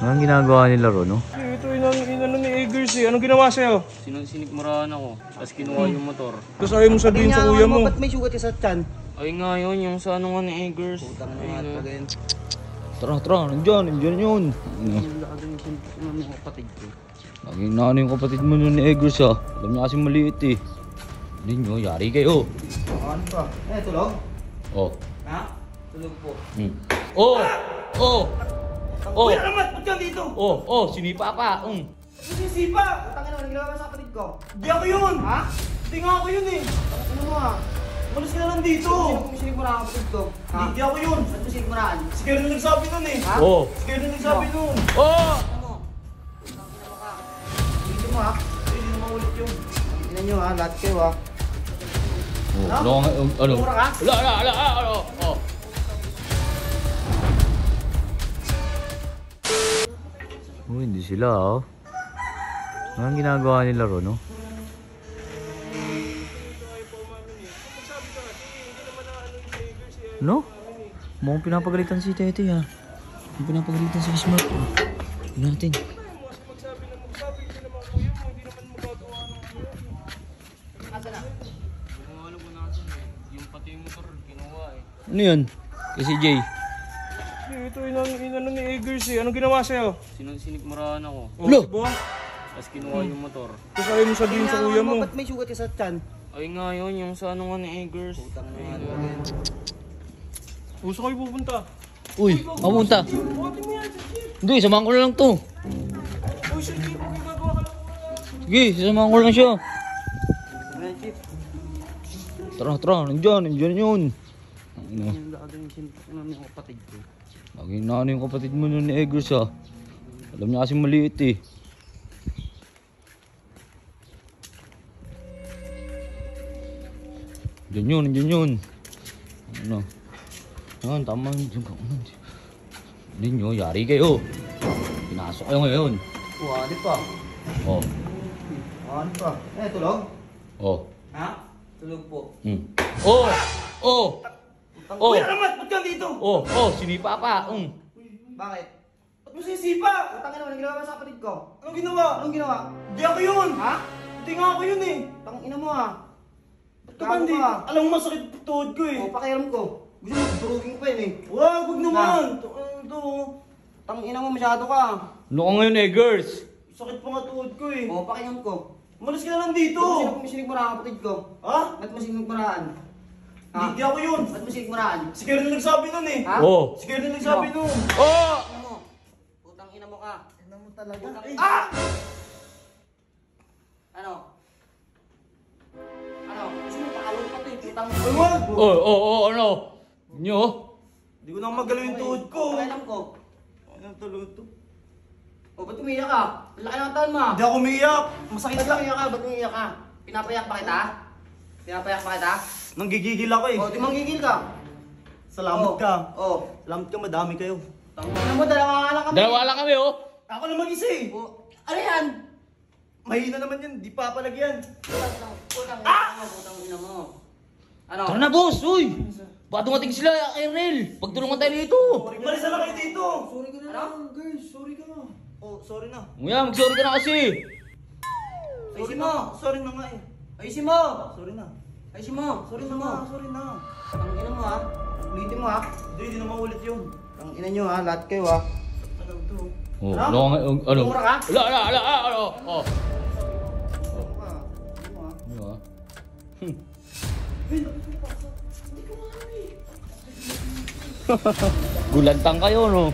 Anong ginagawa nila ron, no? Ito inano ni Eggers eh. Anong ginawa sa'yo? Sinikmurahan ako, tapos kinuha yung motor. Tapos ayaw mo sabihin sa kuya mo. Ba't may sugat ka sa tiyan? Ay nga yun, yung sa ano nga ni Eggers. Tara, nandyan yun. Laging na yung kapatid mo nun ni Eggers, ha. Alam niya kasi maliit, eh. Hindi nyo, yari kayo. Ano ba? Tulog? Oh. Ha? Tulog po. Kuya naman, ba't ka dito? Sinipa ka. Sisipa! Tangin naman, ginawa sa kapatid ko. Di ako yun! Ha? Di nga ako yun eh! Ano mo ha? Malis ka na lang dito! Sino kung sinikmurahan ang kapatid ko? Ha? Di ako yun! Ba't mo sinikmurahan? Si Kern na nagsabi nun eh! Ha? Si Kern na nagsabi nun! Ano mo? Dito mo ha? Hindi na maulit yun! Tingnan nyo ha, lahat kayo ha. Ano? Mura ka? Ano? Hindi sila, oh. Anong ginagawa nila ron, no? No? Mukhang pinapagalitan si Tete, ha. Mukhang pinapagalitan si Smart, ha. Tignan natin. Yung pati yung motor, kinuha eh. Ano yun? Kasi Jay. Ito inano ni Eggers eh. Anong ginawa sa'yo? Sinikmurahan ako, Lo! Diba? tapos kinuha yung motor. Tapos ayaw mo sabihin sa kuya mo. Ba't may sugat ka sa tiyan? Ay nga yun, yung sa ano nga ni Eggers. Gusto kayo pupunta? Uy, mamunta. Buhatin mo yan sa jeep! Hindi, samahan ko na lang to. Uy, sa jeep! Huwag yung gagawa ka lang. Sige, sasamahan ko lang siya. Ano chip? Tara, nandyan yun. Ano? Yung kapatid ko. Laging na yung kapatid mo nun ni Eggers, ha. Alam niya kasi maliit, eh. Nandyan yun. Ano? Yan, tama. Hindi nyo, yari kayo. Pinasok kayo ngayon. Wali pa. Oh. Ano pa? Tulog? Oh. Ha? Tulog po. Kuya naman, ba't ka dito? Sinipa ka. Bakit? Ba't mo sisipa? Tangin naman, ginawa sa kapatid ko. Anong ginawa? Anong ginawa? Di ako yun! Ha? Di nga ako yun eh! Tangina mo ha. Ba't ka ba hindi? Alam mo masakit tuhod ko eh! Pakialam ko. Gusto mo, durugin ko pa yun eh. Wag naman! Ito, Tangina mo, masyado ka. Ano ka ngayon, Eggers? sakit pa nga tuhod ko eh! Pakialam ko. Malis ka na lang dito! Sino kung sinikmurahan ang kapatid ko? Ha? Ba't mo sinikmurahan? Hindi ako yun! Ba't mo sinikmurahan? Si Kern na nagsabi nun eh! Ha? Si Kern na nagsabi nun! Ano mo? Putang ina mo ka. Ina mo talaga. Ano? Gusto mo pakalong pa ito eh. Putang ina mo. Wag! Ano? Nyo? Hindi ko na magalaw yung tuhod ko! Pakialam ko. Ano talaga to? Ba't umiiyak ka? Ang laki ng taon mo. Hindi ako umiyak! Masakit Ba't lang! umiiyak ka? Ba't umiiyak ka? Pinapayak pa kita? Pinapayak pa kita? Nanggigigil ako eh! Di manggigil ka. Salamat ka! Oo. Salamat ka, madami kayo! Tangina mo, dalawa nga lang kami. Dalawa lang kami, oh. Ako na mag-isa eh! Ano yan? Mahina naman yan, di papalagyan! Putang ina mo. Ano? Tara na, boss. Uy. Baka dumating sila, Ernel. Pagtulungan tayo dito. Malis na lang kayo dito! Sorry ka na lang, guys. Sorry ka na. Oh, sorry na! Nguya, mag-sorry ka na kasi. Ayusin mo. Sorry na nga eh! Ayusin mo. Sorry na! Ayusin mo. Sorry na nga! Sorry na! Tangina mo ha. Ulitin mo ha. Hindi na maulit yun! Tangina nyo ha. Lahat kayo ha. Tagal to! Oh, Ano? ano? Mura ka? Ano? Oh. Ano, ha? Gulantang kayo, no?